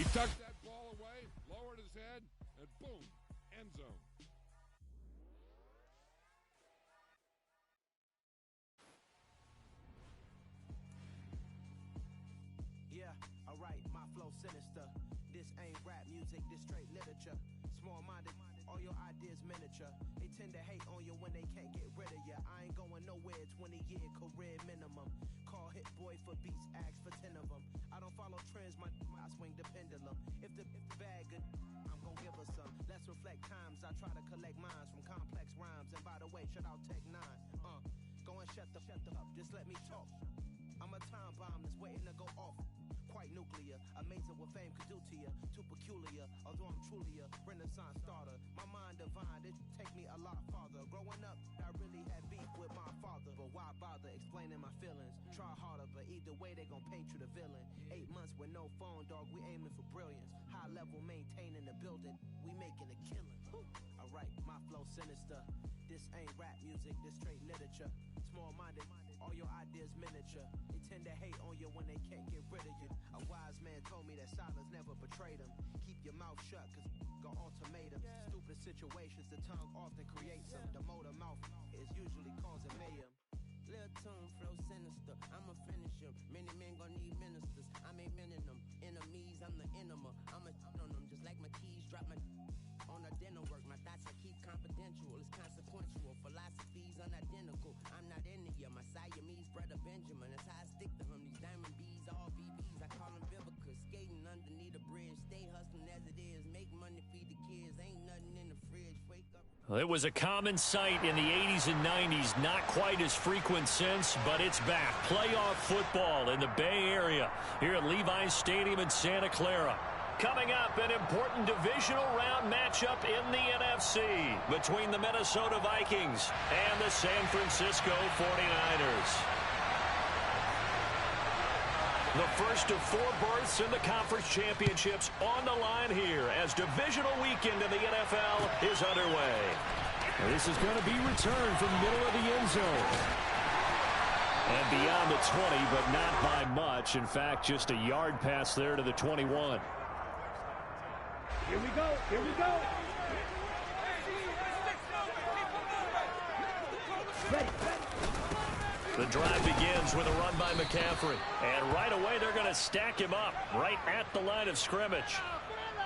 He tucked that ball away, lowered his head, and boom, end zone. Yeah, alright, my flow sinister. This ain't rap music, this straight literature. Small-minded, all your ideas miniature. They tend to hate on you when they can't get rid of you. I ain't going nowhere, 20-year career minimum. Call Hit Boy for beats, ask for 10 of them. I don't follow trends, I swing the pendulum. If the bag good, I'm gonna give her some. Let's reflect times, I try to collect minds from complex rhymes. And by the way, shout out Tech 9. Go and shut the up, just let me talk. I'm a time bomb that's waiting to go off. Quite nuclear, amazing what fame could do to you. Too peculiar, although I'm truly a renaissance starter. My mind divine, it take me a lot farther. Growing up, I really had beef with my father. But why bother explaining my feelings? Try harder, but either way they gon' paint you the villain. 8 months with no phone, dog, we aiming for brilliance. High level maintaining the building, we making a killing. Alright, my flow sinister. This ain't rap music, this straight literature. Small-minded, all your ideas miniature. They tend to hate on you when they can't get rid of you. A wise man told me that silence never betrayed him. Keep your mouth shut, cause got ultimatums. Stupid situations, the tongue often creates them. The motor mouth is usually causing mayhem. Lil' tune, flow sinister, I'ma finish him. Many men gon' need ministers, I ain't mending them. Enemies, I'm the enema, I'ma on them. Just like my keys, drop my on the dinner work. My thoughts I keep confidential, it's consequential. Philosophies unidentical, I'm not into you. My Siamese brother Benjamin, that's how I stick to him. These diamond bees, all BBs, I call them Vivica. Skating underneath a bridge, stay hustling as it is. Make money, feed the kids, ain't nothing in the fridge. Wake up. Well, it was a common sight in the 80s and 90s, not quite as frequent since, but it's back. Playoff football in the Bay Area here at Levi's Stadium in Santa Clara. Coming up, an important divisional round matchup in the NFC between the Minnesota Vikings and the San Francisco 49ers. The first of 4 berths in the conference championships on the line here as divisional weekend in the NFL is underway. This is going to be returned from the middle of the end zone. And beyond the 20, but not by much. In fact, just a yard pass there to the 21. Here we go. Here we go. Ready. The drive begins with a run by McCaffrey. And right away, they're going to stack him up right at the line of scrimmage.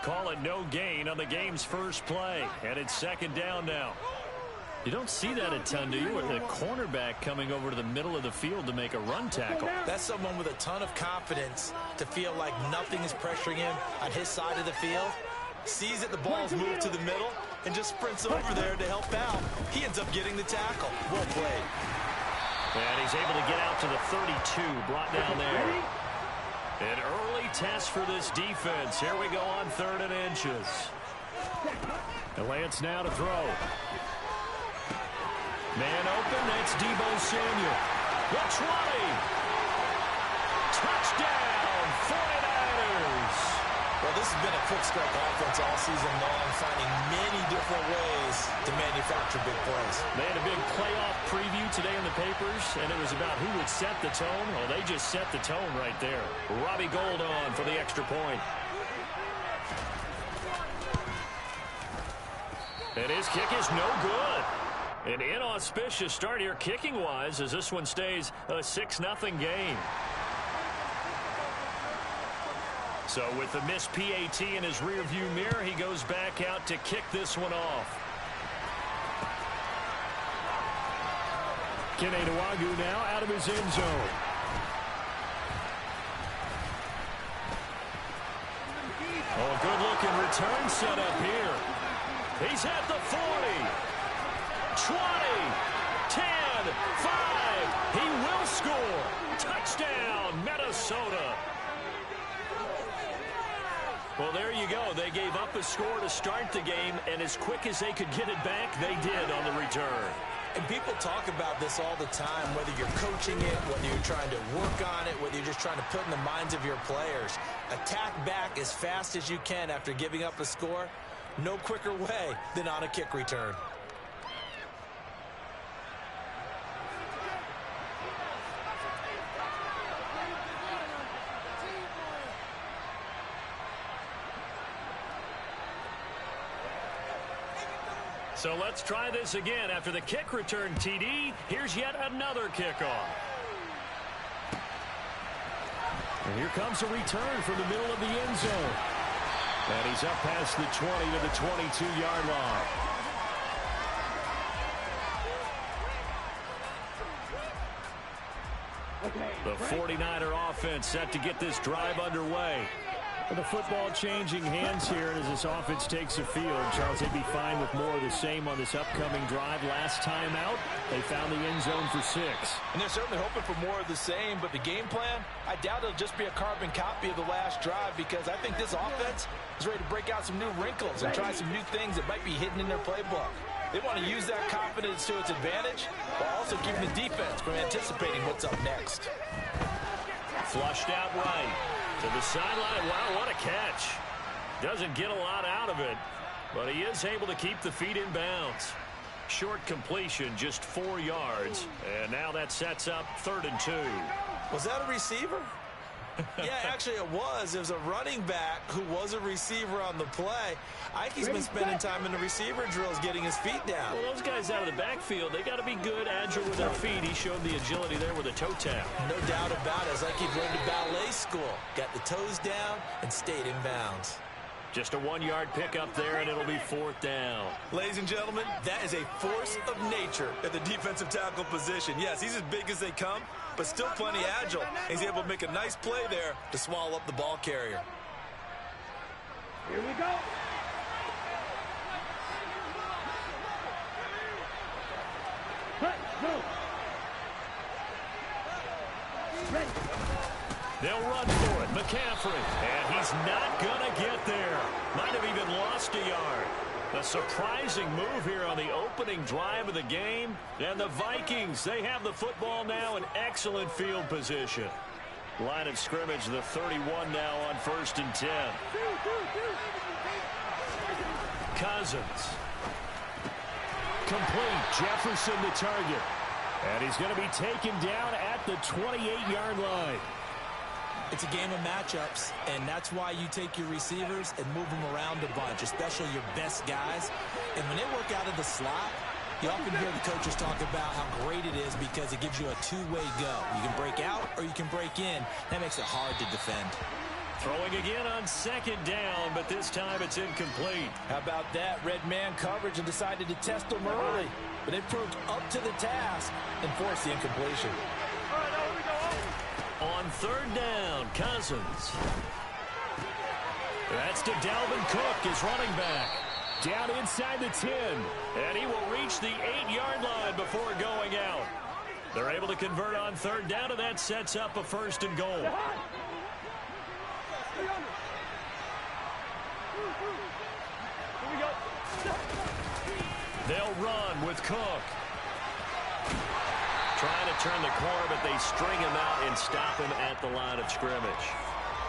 Call it no gain on the game's first play. And it's second down now. You don't see that a ton, do you? With a cornerback coming over to the middle of the field to make a run tackle. That's someone with a ton of confidence to feel like nothing is pressuring him on his side of the field. Sees that the ball's moved to the middle and just sprints over there to help out. He ends up getting the tackle. Well played. And he's able to get out to the 32, brought down there. An early test for this defense. Here we go on 3rd and inches. And Lance now to throw. Man open, that's Deebo Samuel. The 20. Touchdown, 49ers. Well, this has been a quick strike offense all season long, finding many different ways to manufacture big plays. They had a big playoff preview today in the papers, and it was about who would set the tone. Well, they just set the tone right there. Robbie Gould on for the extra point. And his kick is no good. An inauspicious start here kicking-wise as this one stays a 6-0 game. So with the missed PAT in his rearview mirror, he goes back out to kick this one off. Kene Nwangwu now out of his end zone. Oh, a good-looking return set up here. He's at the 40. 20, 10, 5. He will score. Touchdown, Minnesota. Well, there you go. They gave up a score to start the game, and as quick as they could get it back, they did on the return. And people talk about this all the time, whether you're coaching it, whether you're trying to work on it, whether you're just trying to put in the minds of your players. Attack back as fast as you can after giving up a score. No quicker way than on a kick return. So let's try this again. After the kick return TD, here's yet another kickoff. And here comes a return from the middle of the end zone. And he's up past the 20 to the 22-yard line. The 49er offense set to get this drive underway. The football changing hands here, and as this offense takes the field, Charles, they'd be fine with more of the same on this upcoming drive. Last time out, they found the end zone for 6. And they're certainly hoping for more of the same, but the game plan, I doubt it'll just be a carbon copy of the last drive, because I think this offense is ready to break out some new wrinkles and try some new things that might be hidden in their playbook. They want to use that confidence to its advantage, while also keeping the defense from anticipating what's up next. Flushed out right. To the sideline. Wow, what a catch. Doesn't get a lot out of it, but he is able to keep the feet in bounds. Short completion, just 4 yards. And now that sets up 3rd and 2. Was that a receiver? Yeah, actually it was. It was a running back who was a receiver on the play. I think he's been spending time in the receiver drills getting his feet down. Well, those guys out of the backfield, they got to be good, agile with their feet. He showed the agility there with a toe tap. No doubt about it. It's like he learned to ballet school. Got the toes down and stayed in bounds. Just a 1-yard pickup there, and it'll be 4th down. Ladies and gentlemen, that is a force of nature at the defensive tackle position. Yes, he's as big as they come, but still plenty agile. He's able to make a nice play there to swallow up the ball carrier. Here we go. Go. Ready. They'll run for it. McCaffrey. And he's not going to get there. Might have even lost a yard. A surprising move here on the opening drive of the game. And the Vikings, they have the football now in excellent field position. Line of scrimmage, the 31 now on 1st and 10. Cousins. Complete. Jefferson the target. And he's going to be taken down at the 28-yard line. It's a game of matchups, and that's why you take your receivers and move them around a bunch, especially your best guys. And when they work out of the slot, you often hear the coaches talk about how great it is because it gives you a two-way go. You can break out or you can break in. That makes it hard to defend. Throwing again on 2nd down, but this time it's incomplete. How about that? Red man coverage and decided to test them early. But they proved up to the task and forced the incompletion. On 3rd down, Cousins. That's to Dalvin Cook, his running back. Down inside the 10. And he will reach the 8-yard line before going out. They're able to convert on 3rd down, and that sets up a 1st and goal. They'll run with Cook. Trying to turn the corner, but they string him out and stop him at the line of scrimmage.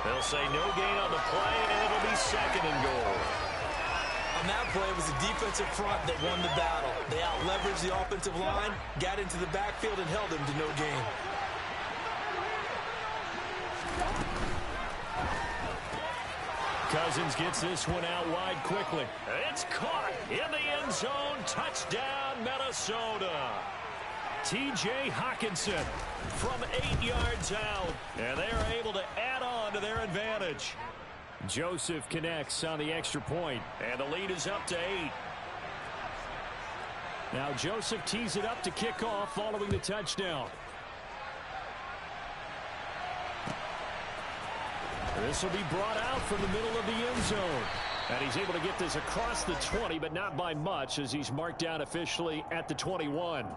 They'll say no gain on the play, and it'll be 2nd and goal. On that play, it was the defensive front that won the battle. They out-leveraged the offensive line, got into the backfield, and held him to no gain. Cousins gets this one out wide quickly. It's caught in the end zone. Touchdown, Minnesota. T.J. Hockenson from 8 yards out. And they are able to add on to their advantage. Joseph connects on the extra point. And the lead is up to 8. Now Joseph tees it up to kick off following the touchdown. This will be brought out from the middle of the end zone. And he's able to get this across the 20, but not by much as he's marked down officially at the 21.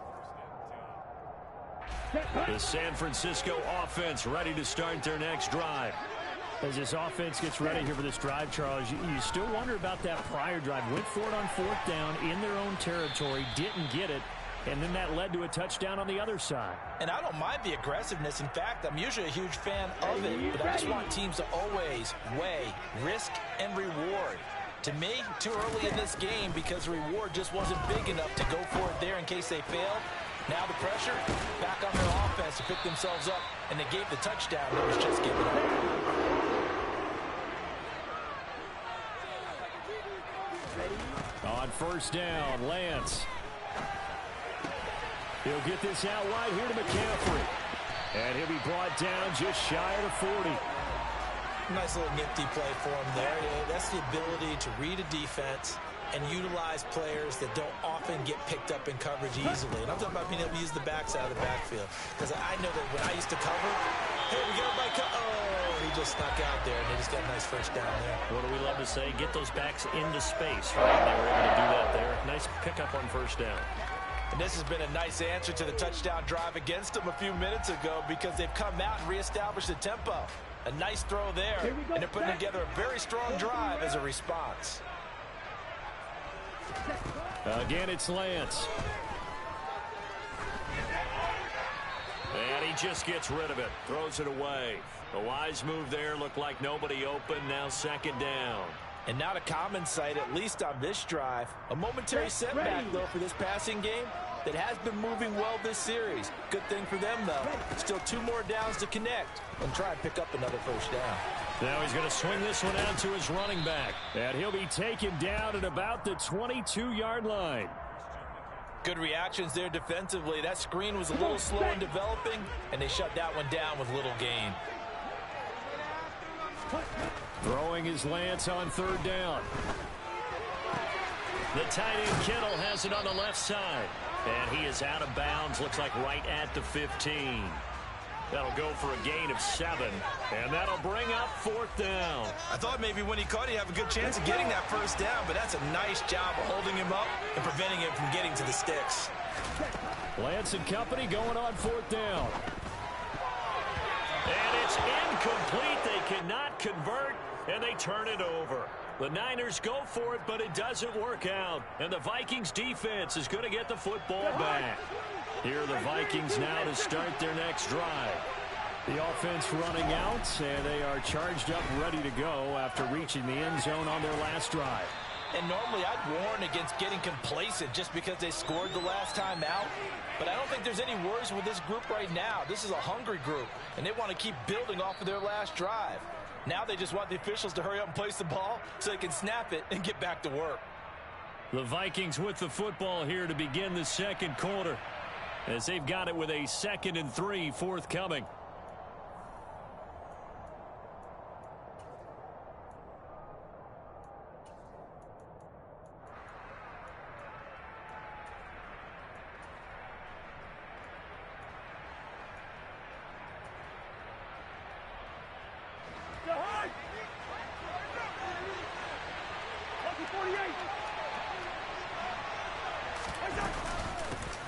The San Francisco offense ready to start their next drive. As this offense gets ready here for this drive, Charles, you still wonder about that prior drive. Went for it on 4th down in their own territory, didn't get it, and then that led to a touchdown on the other side. And I don't mind the aggressiveness. In fact, I'm usually a huge fan of it, but I just want teams to always weigh risk and reward. To me, too early in this game because the reward just wasn't big enough to go for it there in case they failed. Now the pressure back on their offense to pick themselves up, and they gave the touchdown that was just given up. On On first down, Lance. He'll get this out wide here to McCaffrey. And he'll be brought down just shy of the 40. Nice little nifty play for him there. That's the ability to read a defense and utilize players that don't often get picked up in coverage easily. And I'm talking about being able to use the backside of the backfield. Because I know that when I used to cover, hey, we got my oh, he just snuck out there, and they just got a nice first down there. What do we love to say? Get those backs into space, right? They were able to do that there. Nice pickup on first down. And this has been a nice answer to the touchdown drive against them a few minutes ago because they've come out and reestablished the tempo. A nice throw there, and they're putting together a very strong drive as a response. Again, it's Lance. And he just gets rid of it. Throws it away. A wise move there. Looked like nobody open. Now second down. And not a common sight, at least on this drive. A momentary setback, though, for this passing game that has been moving well this series. Good thing for them, though. Still 2 more downs to connect and try and pick up another first down. Now he's going to swing this one out to his running back. And he'll be taken down at about the 22-yard line. Good reactions there defensively. That screen was a little slow in developing, and they shut that one down with little gain. Throwing his Lance on third down. The tight end Kittle has it on the left side. And he is out of bounds. Looks like right at the 15. That'll go for a gain of 7. And that'll bring up fourth down. I thought maybe when he caught it, he'd have a good chance of getting that first down, but that's a nice job of holding him up and preventing him from getting to the sticks. Lance and company going on fourth down. And it's incomplete. They cannot convert, and they turn it over. The Niners go for it, but it doesn't work out. And the Vikings defense is going to get the football back. Here are the Vikings now to start their next drive. The offense running out, and they are charged up, ready to go after reaching the end zone on their last drive. And normally I'd warn against getting complacent just because they scored the last time out. But I don't think there's any worries with this group right now. This is a hungry group, and they want to keep building off of their last drive. Now they just want the officials to hurry up and place the ball so they can snap it and get back to work. The Vikings with the football here to begin the second quarter, as they've got it with a 2nd and 3 forthcoming.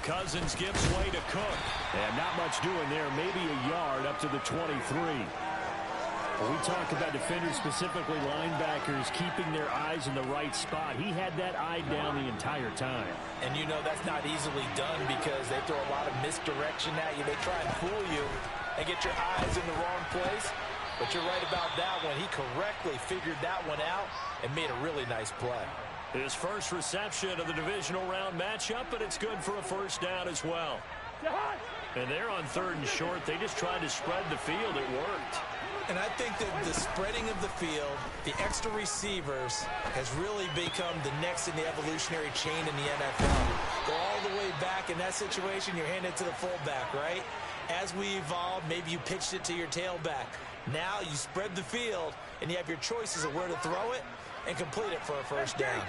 Cousins gives way to Cook. And not much doing there. Maybe a yard up to the 23. When we talk about defenders, specifically linebackers, keeping their eyes in the right spot. He had that eye down the entire time. And you know that's not easily done because they throw a lot of misdirection at you. They try and fool you and get your eyes in the wrong place. But you're right about that one. He correctly figured that one out and made a really nice play. His first reception of the divisional round matchup, but it's good for a first down as well. And they're on 3rd and short. They just tried to spread the field. It worked. And I think that the spreading of the field, the extra receivers, has really become the next in the evolutionary chain in the NFL. Go all the way back in that situation, you're handed to the fullback, right? As we evolved, maybe you pitched it to your tailback. Now you spread the field, and you have your choices of where to throw it and complete it for a first down.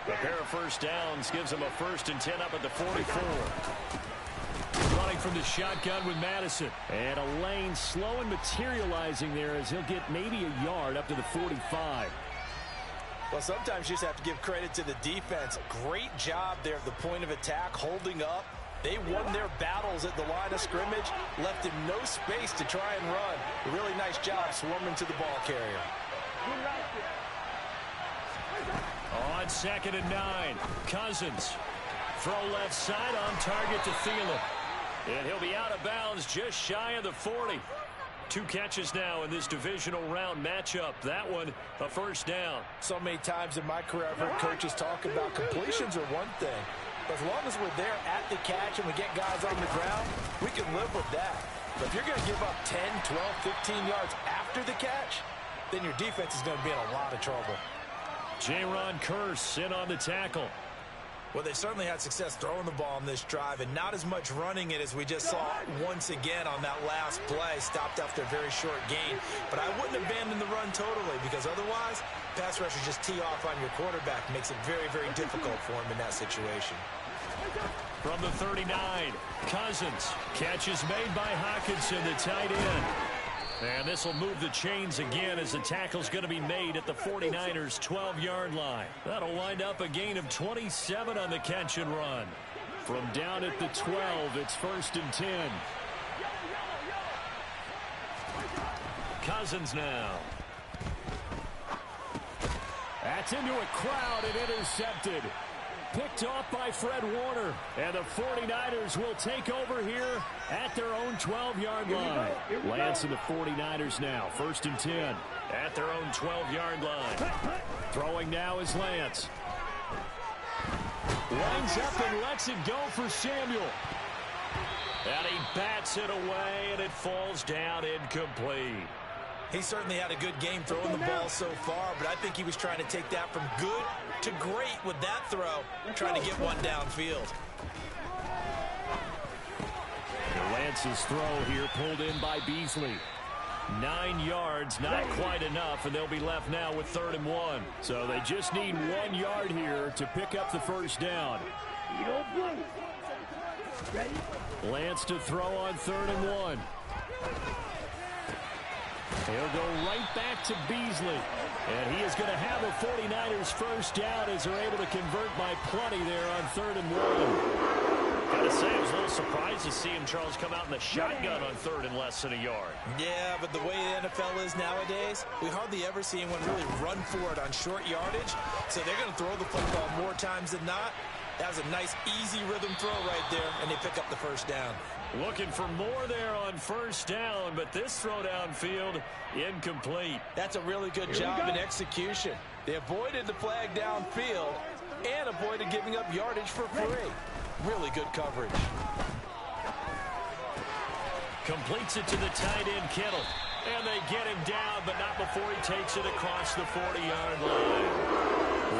A pair of first downs gives them a 1st and 10 up at the 44. Running from the shotgun with Madison. And a lane slow and materializing there as he'll get maybe a yard up to the 45. Well, sometimes you just have to give credit to the defense. Great job there at the point of attack, holding up. They won their battles at the line of scrimmage, left him no space to try and run. A really nice job swarming to the ball carrier. On 2nd and 9, Cousins. Throw left side on target to Thielen. And he'll be out of bounds just shy of the 40. 2 catches now in this divisional round matchup. That one, a first down. So many times in my career, I've heard coaches talk about completions are one thing. But as long as we're there at the catch and we get guys on the ground, we can live with that. But if you're going to give up 10, 12, 15 yards after the catch, then your defense is going to be in a lot of trouble. Jaron Kearse in on the tackle. Well, they certainly had success throwing the ball on this drive and not as much running it as we just saw once again on that last play. Stopped after a very short gain. But I wouldn't abandon the run totally because otherwise, pass rushers just tee off on your quarterback. Makes it very, very difficult for him in that situation. From the 39, Cousins. Catch is made by Hockenson, the tight end. And this will move the chains again as the tackle's going to be made at the 49ers' 12-yard line. That'll wind up a gain of 27 on the catch and run. From down at the 12, it's 1st and 10. Cousins now. That's into a crowd and intercepted. Picked off by Fred Warner. And the 49ers will take over here at their own 12-yard line. Lance and the 49ers now. 1st and 10 at their own 12-yard line. Throwing now is Lance. Lines up and lets it go for Samuel. And he bats it away, and it falls down incomplete. He certainly had a good game throwing the ball so far, but I think he was trying to take that from good to great with that throw, trying to get one downfield. Lance's throw here pulled in by Beasley. 9 yards, not quite enough, and they'll be left now with 3rd and 1. So they just need 1 yard here to pick up the first down. Lance to throw on 3rd and 1. He'll go right back to Beasley. And he is going to have a 49ers first down as they're able to convert by plenty there on 3rd and 1. Gotta say, I was a little surprised to see him, Charles, come out in the shotgun on 3rd and less than a yard. Yeah, but the way the NFL is nowadays, we hardly ever see anyone really run for it on short yardage. So they're going to throw the football more times than not. That was a nice, easy rhythm throw right there, and they pick up the first down. Looking for more there on first down, but this throw downfield, incomplete. That's a really good job in execution. They avoided the flag downfield and avoided giving up yardage for free. Really good coverage. Completes it to the tight end, Kittle. And they get him down, but not before he takes it across the 40-yard line.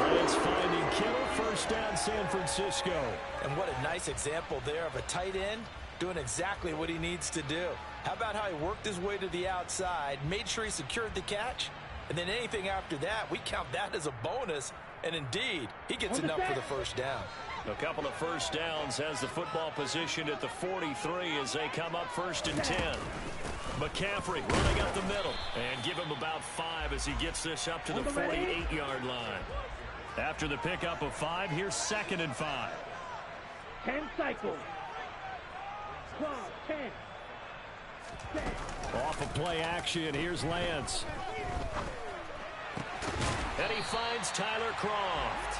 Lance finding Kittle, first down San Francisco. And what a nice example there of a tight end doing exactly what he needs to do. How about how he worked his way to the outside, made sure he secured the catch, and then anything after that, we count that as a bonus. And indeed, he gets enough for the first down. A couple of first downs has the football position at the 43 as they come up 1st and 10. McCaffrey running up the middle and give him about 5 as he gets this up to the 48-yard line. After the pickup of 5, here's 2nd and 5. 10 cycles. 12, 10. 10. Off of play action, here's Lance. And he finds Tyler Kroft.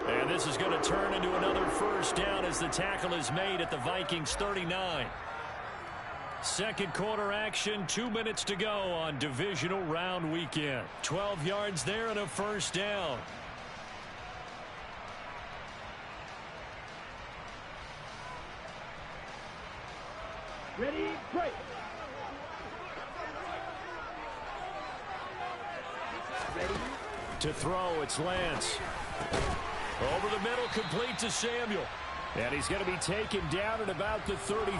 And this is going to turn into another first down as the tackle is made at the Vikings 39. Second quarter action, 2 minutes to go on divisional round weekend. 12 yards there and a first down. Ready, break. Ready. To throw, it's Lance. Over the middle, complete to Samuel. And he's going to be taken down at about the 33.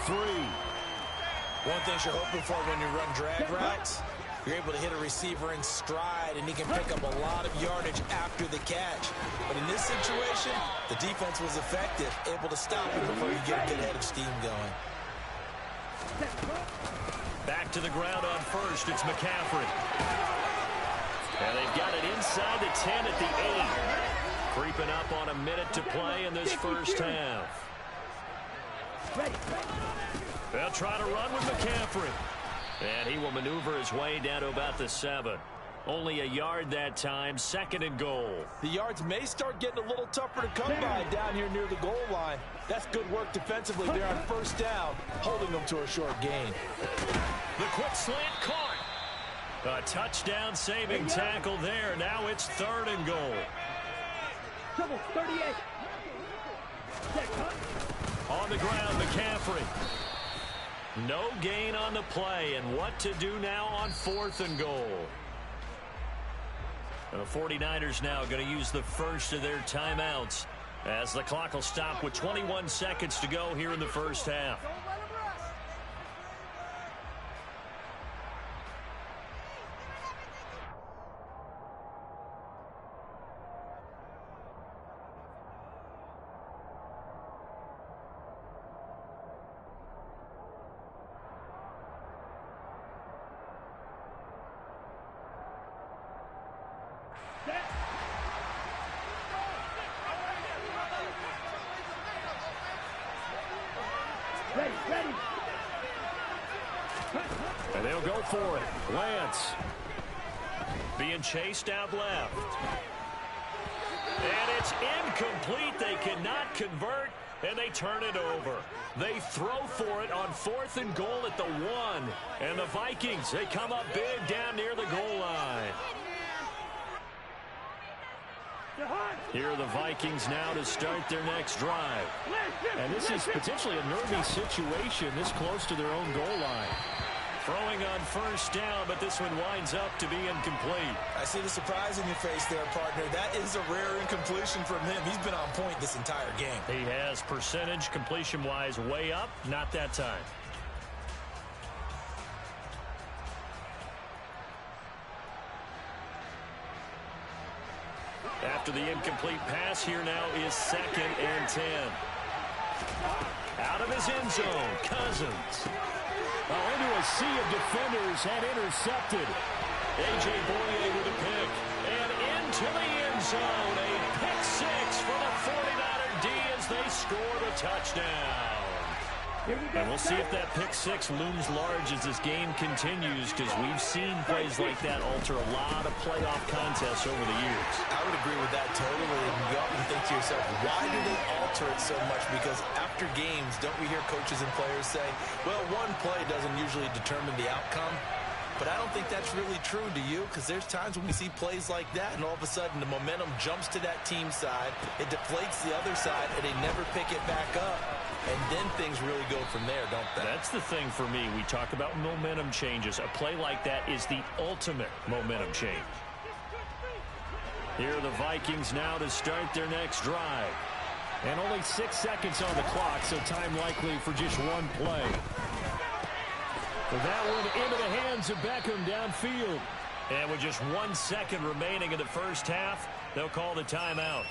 One thing you're hoping for when you run drag routes, you're able to hit a receiver in stride, and he can pick up a lot of yardage after the catch. But in this situation, the defense was effective, able to stop him before you get a good head of steam going. Back to the ground on first, it's McCaffrey. And they've got it inside the 10 at the 8. Creeping up on a minute to play in this first half. They'll try to run with McCaffrey. And he will maneuver his way down to about the 7. Only a yard that time, 2nd and goal. The yards may start getting a little tougher to come by down here near the goal line. That's good work defensively there on first down, holding them to a short gain. The quick slant caught. A touchdown saving tackle there. Now it's 3rd and goal. 38. On the ground, McCaffrey. No gain on the play, and what to do now on 4th and goal. The 49ers now going to use the first of their timeouts As the clock will stop with 21 seconds to go here in the first half. Ready. And they'll go for it. Lance being chased out left. And it's incomplete. They cannot convert, and they turn it over. They throw for it on 4th and goal at the 1. And the Vikings, they come up big down near the goal line. Here are the Vikings now to start their next drive. And this is potentially a nervy situation this close to their own goal line. Throwing on first down, but this one winds up to be incomplete. I see the surprise in your face there, partner. That is a rare incompletion from him. He's been on point this entire game. He has percentage completion-wise way up, not that time. After the incomplete pass, here now is 2nd and 10. Out of his end zone, Cousins. Into a sea of defenders and intercepted. A.J. Boye with a pick. And into the end zone. A pick 6 for the 49er D as they score the touchdown. And we'll see if that pick 6 looms large as this game continues, because we've seen plays like that alter a lot of playoff contests over the years. I would agree with that totally. And you often think to yourself, why do they alter it so much? Because after games, don't we hear coaches and players say, well, one play doesn't usually determine the outcome? But I don't think that's really true, do you? Because there's times when we see plays like that, and all of a sudden the momentum jumps to that team side, it deflates the other side, and they never pick it back up. And then things really go from there, don't they? That's the thing for me. We talk about momentum changes. A play like that is the ultimate momentum change. Here are the Vikings now to start their next drive. And only 6 seconds on the clock, so time likely for just one play. That one into the hands of Beckham downfield. And with just 1 second remaining in the first half, they'll call the timeout.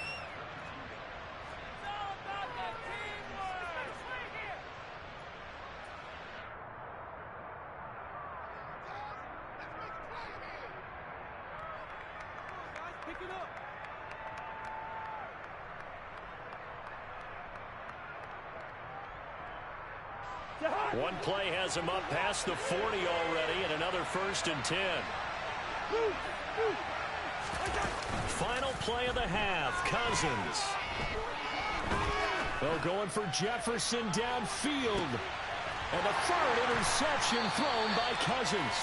One play has him up past the 40 already, and another 1st and 10. Final play of the half, Cousins. They're going for Jefferson downfield. And the 3rd interception thrown by Cousins.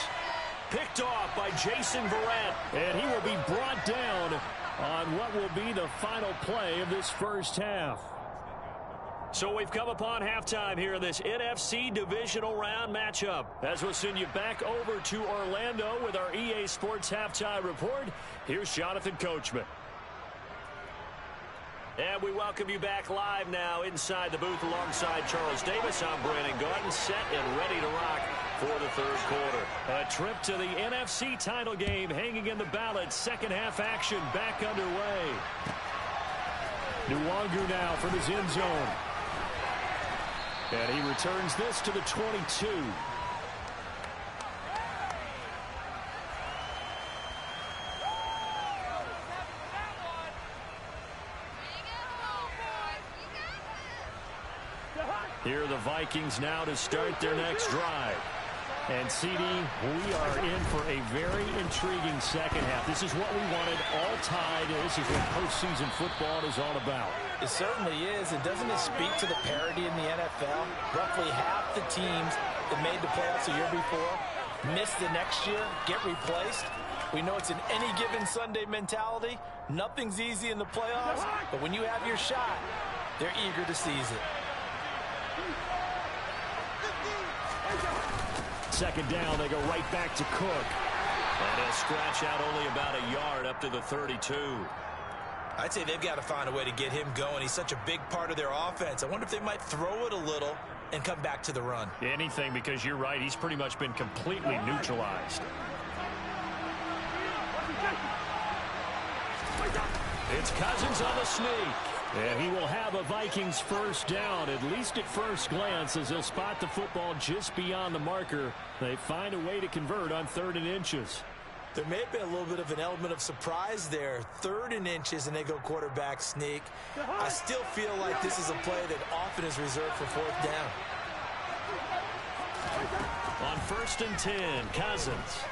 Picked off by Jason Verrett. And he will be brought down on what will be the final play of this first half. So we've come upon halftime here in this NFC divisional round matchup. As we'll send you back over to Orlando with our EA Sports Halftime Report, here's Jonathan Coachman. And we welcome you back live now inside the booth alongside Charles Davis. I'm Brandon Gordon, set and ready to rock for the 3rd quarter. A trip to the NFC title game hanging in the balance. Second half action back underway. Nwangu now from his end zone. And he returns this to the 22. Here are the Vikings now to start their next drive. And, CD, we are in for a very intriguing second half. This is what we wanted, all tied. This is what postseason football is all about. It certainly is. And doesn't it speak to the parity in the NFL? Roughly half the teams that made the playoffs the year before miss the next year, get replaced. We know it's an any given Sunday mentality. Nothing's easy in the playoffs, but when you have your shot, they're eager to seize it. Second down, they go right back to Cook. And he'll scratch out only about a yard up to the 32. I'd say they've got to find a way to get him going. He's such a big part of their offense. I wonder if they might throw it a little and come back to the run. Anything, because you're right. He's pretty much been completely neutralized. It's Cousins on the sneak. And he will have a Vikings first down, at least at first glance, as he'll spot the football just beyond the marker. They find a way to convert on 3rd and inches. There may have been a little bit of an element of surprise there. 3rd and inches, and they go quarterback sneak. I still feel like this is a play that often is reserved for 4th down. On 1st and 10, Cousins.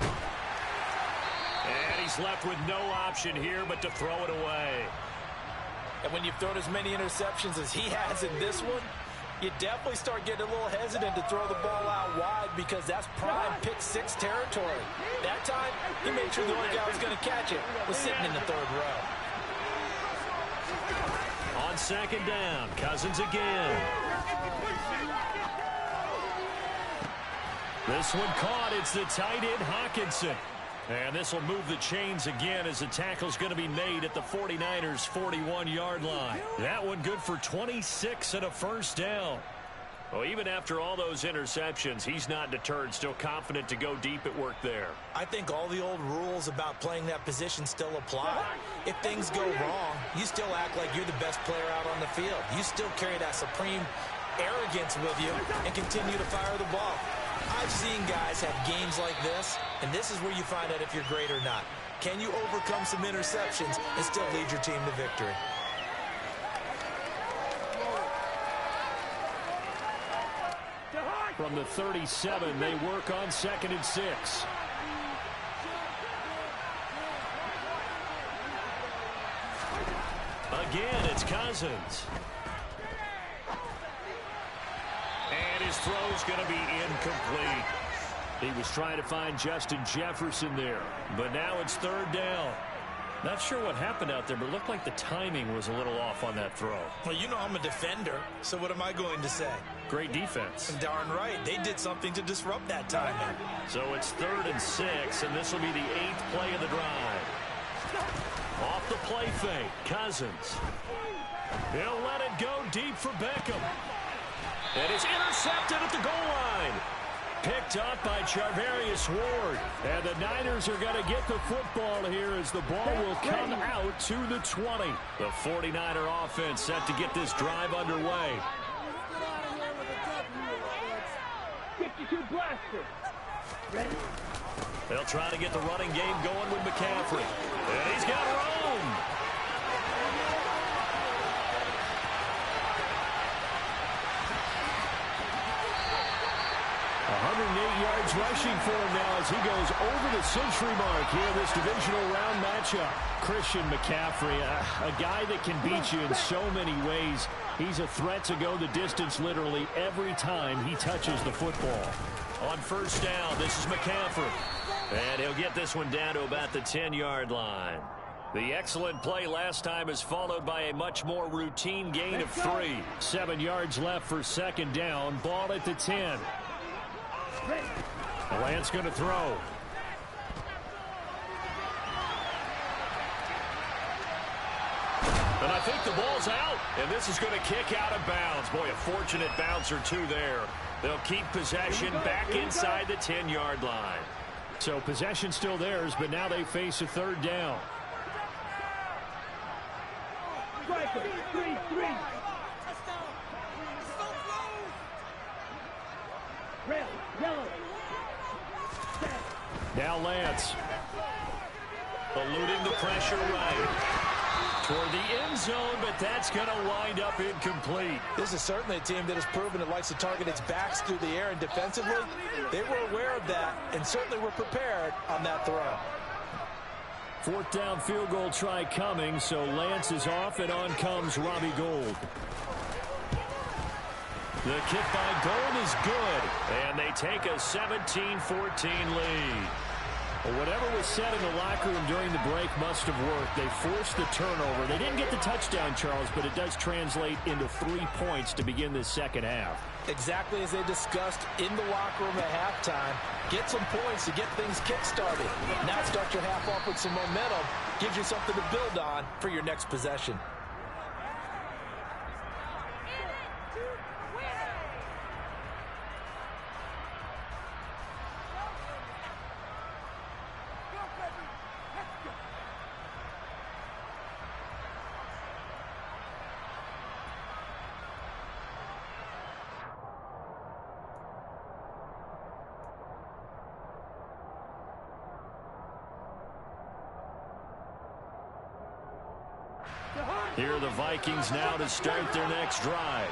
And he's left with no option here but to throw it away. And when you've thrown as many interceptions as he has in this one, you definitely start getting a little hesitant to throw the ball out wide because that's prime pick 6 territory. That time, he made sure the only guy who was going to catch it was sitting in the 3rd row. On 2nd down, Cousins again. This one caught. It's the tight end, Hawkinson. And this will move the chains again as the tackle's going to be made at the 49ers' 41-yard line. That one good for 26 and a first down. Well, even after all those interceptions, he's not deterred, still confident to go deep at work there. I think all the old rules about playing that position still apply. If things go wrong, you still act like you're the best player out on the field. You still carry that supreme arrogance with you and continue to fire the ball. I've seen guys have games like this, and this is where you find out if you're great or not. Can you overcome some interceptions and still lead your team to victory? From the 37, they work on 2nd and 6. Again, it's Cousins. And his throw's going to be incomplete. He was trying to find Justin Jefferson there, but now it's 3rd down. Not sure what happened out there, but it looked like the timing was a little off on that throw. Well, you know I'm a defender, so what am I going to say? Great defense. Darn right. They did something to disrupt that timing. So it's 3rd and 6, and this will be the 8th play of the drive. Off the play fake, Cousins. He'll let it go deep for Beckham. And it's intercepted at the goal line. Picked up by Charvarius Ward. And the Niners are going to get the football here as the ball will come out to the 20. The 49er offense set to get this drive underway. 52 blaster. Ready? They'll try to get the running game going with McCaffrey. And he's got room. 108 yards rushing for him now as he goes over the century mark here in this divisional round matchup. Christian McCaffrey, a guy that can beat you in so many ways. He's a threat to go the distance literally every time he touches the football. On 1st down, this is McCaffrey. And he'll get this one down to about the 10-yard line. The excellent play last time is followed by a much more routine gain of 3. 7 yards left for 2nd down. Ball at the 10. Lance going to throw. And I think the ball's out. And this is going to kick out of bounds. Boy, a fortunate bounce or two there. They'll keep possession back inside the 10-yard line. So possession still theirs, but now they face a 3rd down. Striker, 3-3. Red, yellow. Now Lance. Eluding the pressure right. Toward the end zone, but that's going to wind up incomplete. This is certainly a team that has proven it likes to target its backs through the air, and defensively, they were aware of that and certainly were prepared on that throw. 4th down field goal try coming, so Lance is off, and on comes Robbie Gould. The kick by Gould is good, and they take a 17-14 lead. Well, whatever was said in the locker room during the break must have worked. They forced the turnover. They didn't get the touchdown, Charles, but it does translate into 3 points to begin this second half. exactly as they discussed in the locker room at halftime. Get some points to get things kick-started. Now start your half off with some momentum. Gives you something to build on for your next possession. Here are the Vikings now to start their next drive.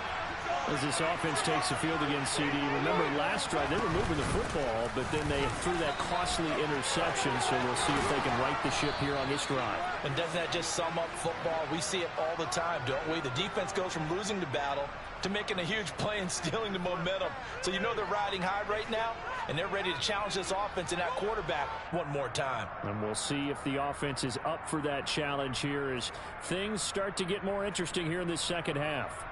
As this offense takes the field against CD, remember last drive they were moving the football, but then they threw that costly interception, so we'll see if they can right the ship here on this drive. And doesn't that just sum up football? We see it all the time, don't we? The defense goes from losing the battle to making a huge play and stealing the momentum. So you know they're riding high right now, and they're ready to challenge this offense and that quarterback one more time. And we'll see if the offense is up for that challenge here as things start to get more interesting here in this second half.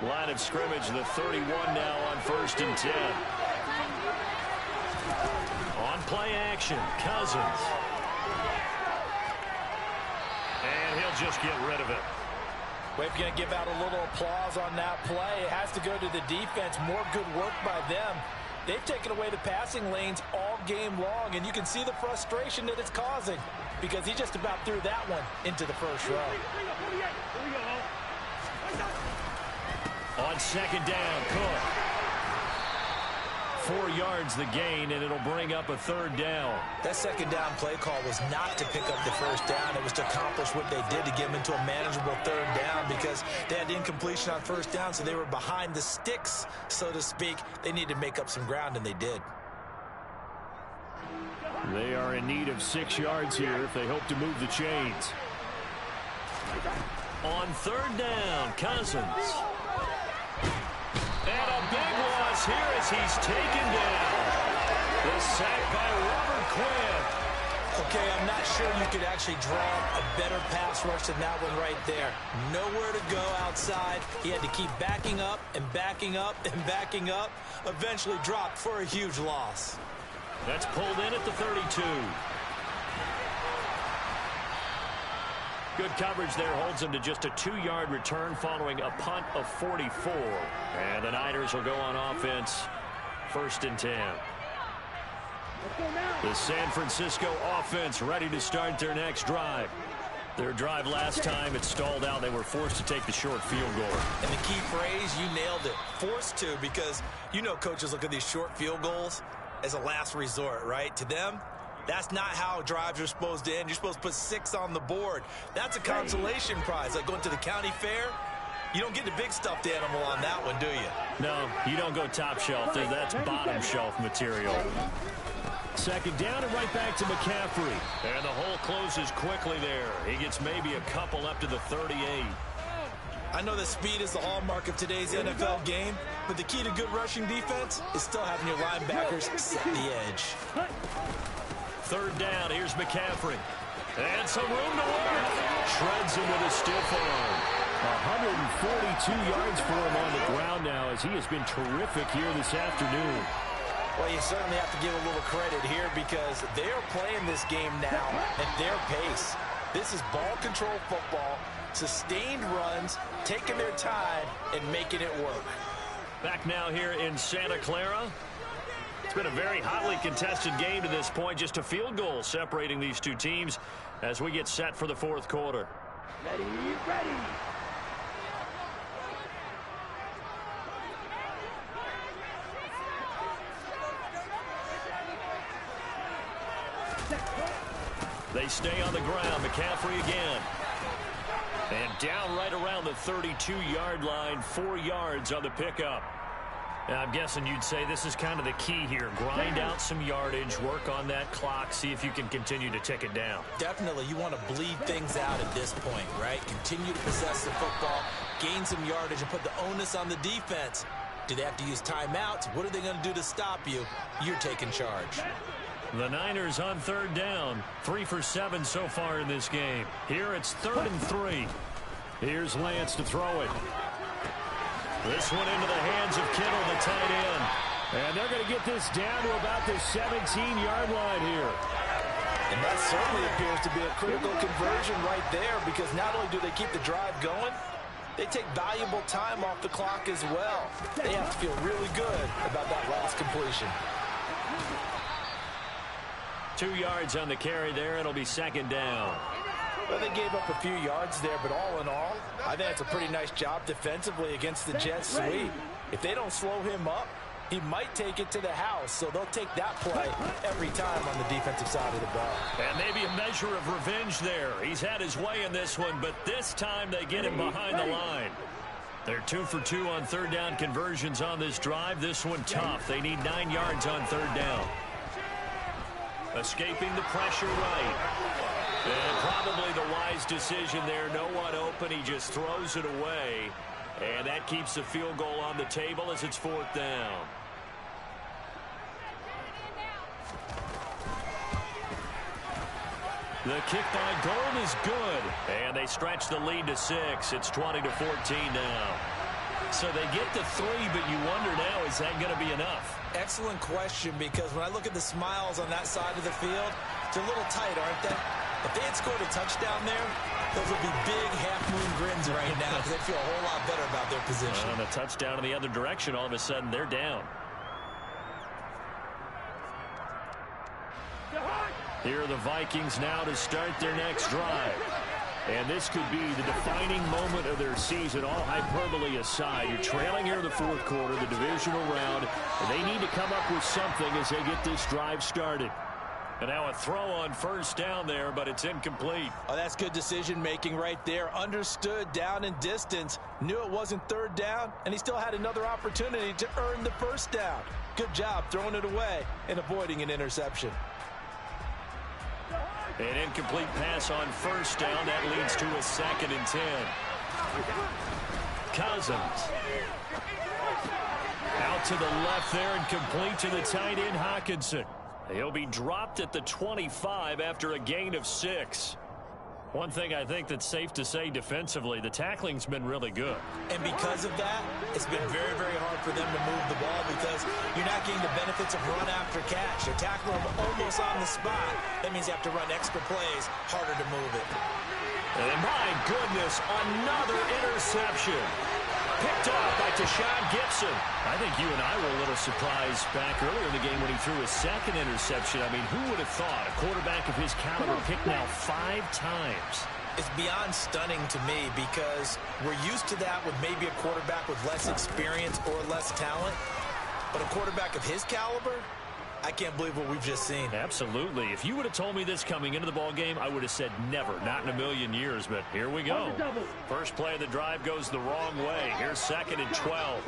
Line of scrimmage, the 31 now on 1st and 10. On play action, Cousins. And he'll just get rid of it. We're going to give out a little applause on that play. It has to go to the defense. More good work by them. They've taken away the passing lanes all game long, and you can see the frustration that it's causing because he just about threw that one into the first row. On 2nd down, Cook. 4 yards the gain, and it'll bring up a 3rd down. That 2nd down play call was not to pick up the 1st down. It was to accomplish what they did to get them into a manageable 3rd down because they had incompletion on 1st down, so they were behind the sticks, so to speak. They needed to make up some ground, and they did. They are in need of 6 yards here if they hope to move the chains. On 3rd down, Cousins. And a big loss here as he's taken down. The sack by Robert Quinn. Okay, I'm not sure you could actually draw a better pass rush than that one right there. Nowhere to go outside. He had to keep backing up and backing up and backing up. Eventually dropped for a huge loss. That's pulled in at the 32. Good coverage there holds him to just a 2-yard return following a punt of 44. And the Niners will go on offense. 1st and 10. The San Francisco offense ready to start their next drive. Their drive last time, it stalled out. They were forced to take the short field goal. And the key phrase, you nailed it. Forced to, because you know coaches look at these short field goals as a last resort, right? To them, that's not how drives are supposed to end. You're supposed to put 6 on the board. That's a consolation prize. Like going to the county fair, you don't get the big stuffed animal on that one, do you? No, you don't go top shelf. That's bottom shelf material. 2nd down and right back to McCaffrey. And the hole closes quickly there. He gets maybe a couple up to the 38. I know that speed is the hallmark of today's NFL game, but the key to good rushing defense is still having your linebackers set the edge. 3rd down, here's McCaffrey. And some room to work. Shreds him with a stiff arm. 142 yards for him on the ground now as he has been terrific here this afternoon. Well, you certainly have to give a little credit here because they are playing this game now at their pace. This is ball control football, sustained runs, taking their time, and making it work. Back now here in Santa Clara. It's been a very hotly contested game to this point. Just a field goal separating these two teams as we get set for the 4th quarter. Ready, ready. They stay on the ground. McCaffrey again. And down right around the 32-yard line. 4 yards on the pickup. I'm guessing you'd say this is kind of the key here. Grind out some yardage, work on that clock, see if you can continue to tick it down. Definitely. You want to bleed things out at this point, right? Continue to possess the football, gain some yardage, and put the onus on the defense. Do they have to use timeouts? What are they going to do to stop you? You're taking charge. The Niners on third down. 3 for 7 so far in this game. Here it's 3rd and 3. Here's Lance to throw it. This one into the hands of Kittle, the tight end. And they're going to get this down to about the 17-yard line here. And that certainly appears to be a critical conversion right there, because not only do they keep the drive going, they take valuable time off the clock as well. They have to feel really good about that last completion. 2 yards on the carry there. It'll be 2nd down. Well, they gave up a few yards there, but all in all, I think it's a pretty nice job defensively against the Jets sweep. If they don't slow him up, he might take it to the house, so they'll take that play every time on the defensive side of the ball. And maybe a measure of revenge there. He's had his way in this one, but this time they get him behind the line. They're 2 for 2 on 3rd down conversions on this drive. This one tough. They need 9 yards on 3rd down. Escaping the pressure right. And probably the wise decision there. No one open. He just throws it away. And that keeps the field goal on the table as it's 4th down. The kick by Gold is good. And they stretch the lead to 6. It's 20-14 now. So they get to 3, but you wonder now, is that going to be enough? Excellent question, because when I look at the smiles on that side of the field, they're a little tight, aren't they? If they had scored a touchdown there, those would be big half-moon grins right now, because they feel a whole lot better about their position. On a touchdown in the other direction, all of a sudden they're down. Here are the Vikings now to start their next drive. And this could be the defining moment of their season, all hyperbole aside. You're trailing here in the 4th quarter, the divisional round, and they need to come up with something as they get this drive started. And now a throw on 1st down there, but it's incomplete. Oh, that's good decision-making right there. Understood down and distance, knew it wasn't 3rd down, and he still had another opportunity to earn the 1st down. Good job throwing it away and avoiding an interception. An incomplete pass on 1st down. That leads to a 2nd and 10. Cousins. Out to the left there and complete to the tight end, Hockenson. He'll be dropped at the 25 after a gain of 6. One thing I think that's safe to say defensively, the tackling's been really good. And because of that, it's been very, very hard for them to move the ball, because you're not getting the benefits of run after catch. You're tackling them almost on the spot. That means you have to run extra plays, harder to move it. And my goodness, another interception. Picked off by Tashawn Gibson. I think you and I were a little surprised back earlier in the game when he threw his 2nd interception. I mean, who would have thought a quarterback of his caliber picked now 5 times? It's beyond stunning to me, because we're used to that with maybe a quarterback with less experience or less talent. But a quarterback of his caliber, I can't believe what we've just seen. Absolutely. If you would have told me this coming into the ball game, I would have said never, not in a million years. But here we go. First play of the drive goes the wrong way. Here's 2nd and 12.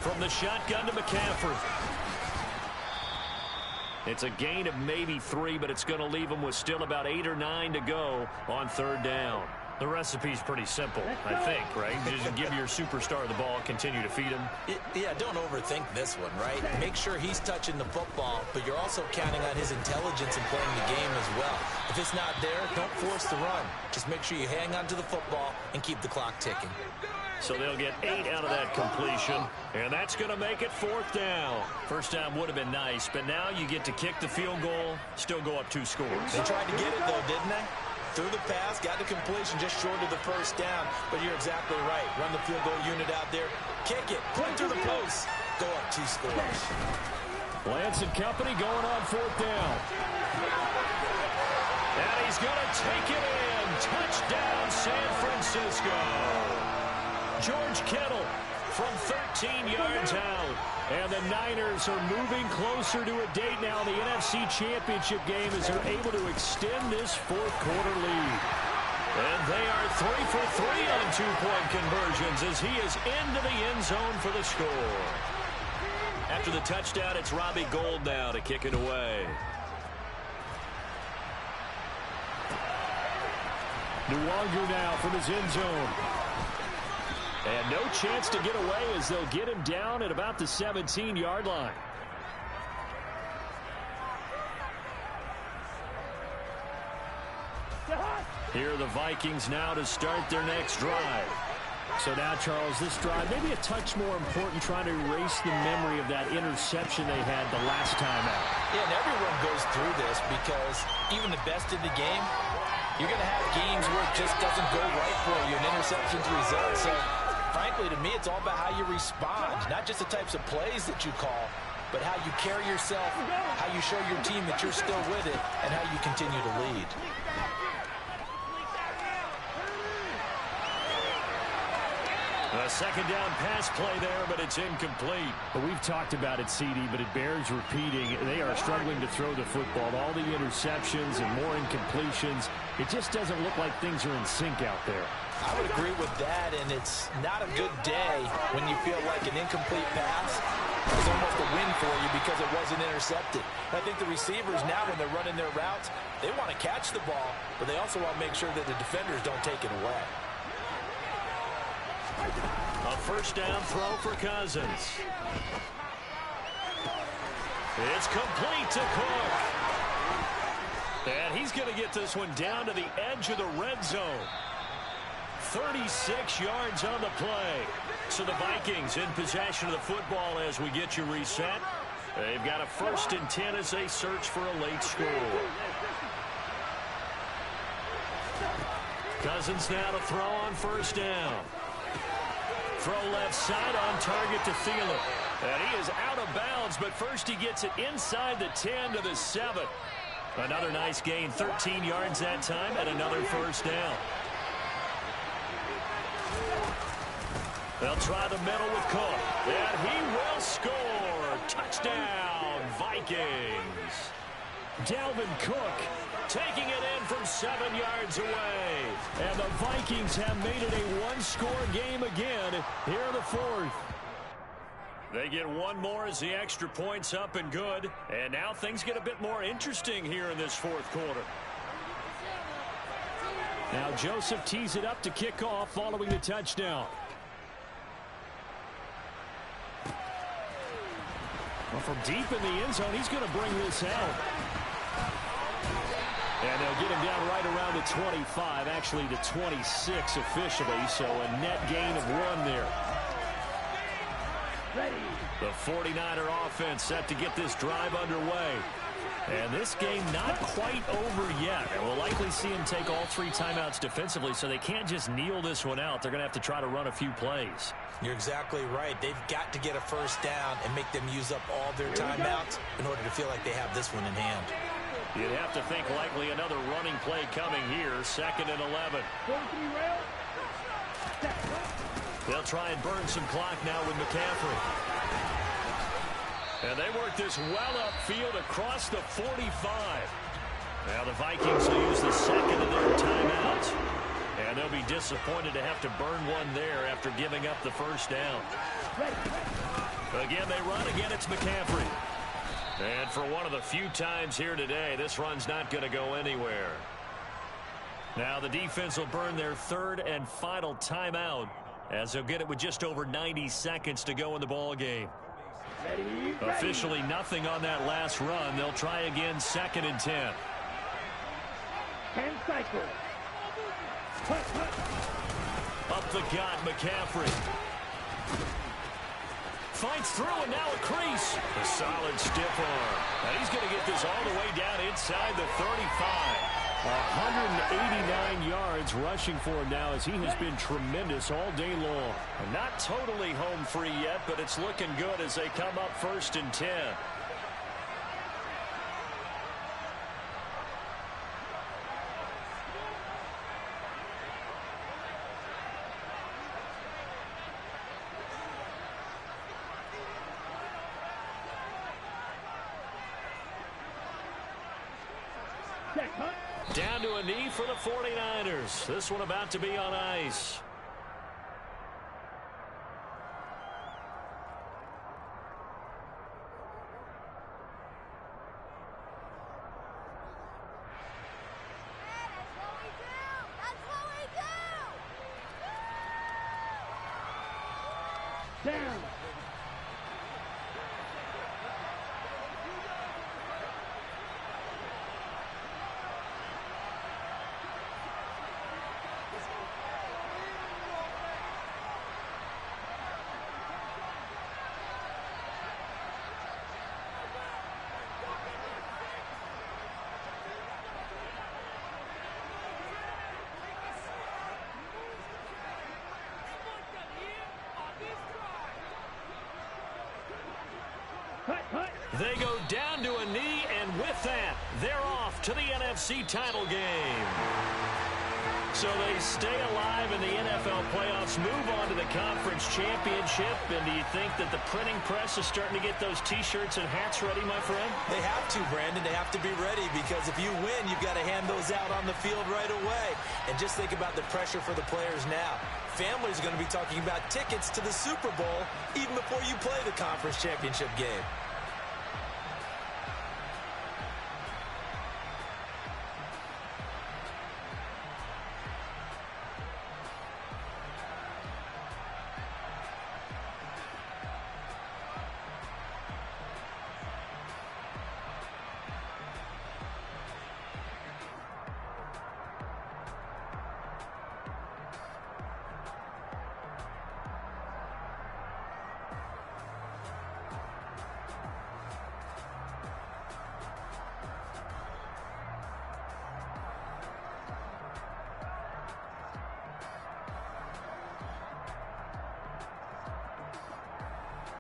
From the shotgun to McCaffrey. It's a gain of maybe 3, but it's going to leave them with still about 8 or 9 to go on 3rd down. The recipe's pretty simple, I think, right? Just give your superstar the ball, continue to feed him. Yeah, don't overthink this one, right? Make sure he's touching the football, but you're also counting on his intelligence in playing the game as well. If it's not there, don't force the run. Just make sure you hang on to the football and keep the clock ticking. So they'll get 8 out of that completion, and that's going to make it 4th down. 1st down would have been nice, but now you get to kick the field goal, still go up 2 scores. They tried to get it, though, didn't they? Threw the pass, got the completion just short of the 1st down, but you're exactly right. Run the field goal unit out there, kick it, put it through the post, go up 2 scores. Lance and company going on 4th down. And he's going to take it in. Touchdown, San Francisco. George Kittle from 13 yards out. And the Niners are moving closer to a date now in the NFC Championship game as they're able to extend this 4th quarter lead. And they are 3 for 3 on 2-point conversions as he is into the end zone for the score. After the touchdown, it's Robbie Gould now to kick it away. Nwangu now from his end zone. And no chance to get away as they'll get him down at about the 17-yard line. Here are the Vikings now to start their next drive. So now, Charles, this drive maybe a touch more important, trying to erase the memory of that interception they had the last time out. Yeah, and everyone goes through this because even the best in the game, you're going to have games where it just doesn't go right for you, and interceptions result. So, frankly, to me, it's all about how you respond, not just the types of plays that you call, but how you carry yourself, how you show your team that you're still with it, and how you continue to lead. A second down pass play there, but it's incomplete. But we've talked about it, CD, but it bears repeating. They are struggling to throw the football. All the interceptions and more incompletions. It just doesn't look like things are in sync out there. I would agree with that, and it's not a good day when you feel like an incomplete pass is almost a win for you because it wasn't intercepted. I think the receivers now, when they're running their routes, they want to catch the ball, but they also want to make sure that the defenders don't take it away. A first down throw for Cousins. It's complete to Cook. And he's going to get this one down to the edge of the red zone. 36 yards on the play. So the Vikings in possession of the football as we get you reset. They've got a 1st and 10 as they search for a late score. Cousins now to throw on first down. Throw left side on target to Thielen. And he is out of bounds, but first he gets it inside the 10 to the 7. Another nice gain, 13 yards that time, and another first down. They'll try the middle with Cook. And he will score. Touchdown, Vikings. Dalvin Cook taking it in from 7 yards away. And the Vikings have made it a one-score game again here in the 4th. They get one more as the extra point's up and good. And now things get a bit more interesting here in this 4th quarter. Now Joseph tees it up to kick off following the touchdown. Well, from deep in the end zone, he's going to bring this out. And they'll get him down right around the 25, actually the 26 officially, so a net gain of 1 there. The 49er offense set to get this drive underway. And this game not quite over yet. And we'll likely see him take all 3 timeouts defensively, so they can't just kneel this one out. They're going to have to try to run a few plays. You're exactly right. They've got to get a first down and make them use up all their timeouts in order to feel like they have this one in hand. You'd have to think likely another running play coming here, 2nd and 11. They'll try and burn some clock now with McCaffrey. And they work this well upfield across the 45. Now the Vikings will use the 2nd of their timeouts. And they'll be disappointed to have to burn one there after giving up the first down. Again, they run. Again, it's McCaffrey. And for one of the few times here today, this run's not going to go anywhere. Now the defense will burn their 3rd and final timeout as they'll get it with just over 90 seconds to go in the ball game. Officially nothing on that last run. They'll try again, 2nd and 10. 10 cycles. Up the gut, McCaffrey. Fights through, and now a crease. A solid stiff arm. And he's going to get this all the way down inside the 35. 189 yards rushing for him now as he has been tremendous all day long. And not totally home free yet, but it's looking good as they come up 1st and 10. Down to a knee for the 49ers. This one about to be on ice. Down. They go down to a knee, and with that, they're off to the NFC title game. So they stay alive in the NFL playoffs, move on to the conference championship. And do you think that the printing press is starting to get those T-shirts and hats ready, my friend? They have to, Brandon. They have to be ready because if you win, you've got to hand those out on the field right away. And just think about the pressure for the players now. Families are going to be talking about tickets to the Super Bowl even before you play the conference championship game.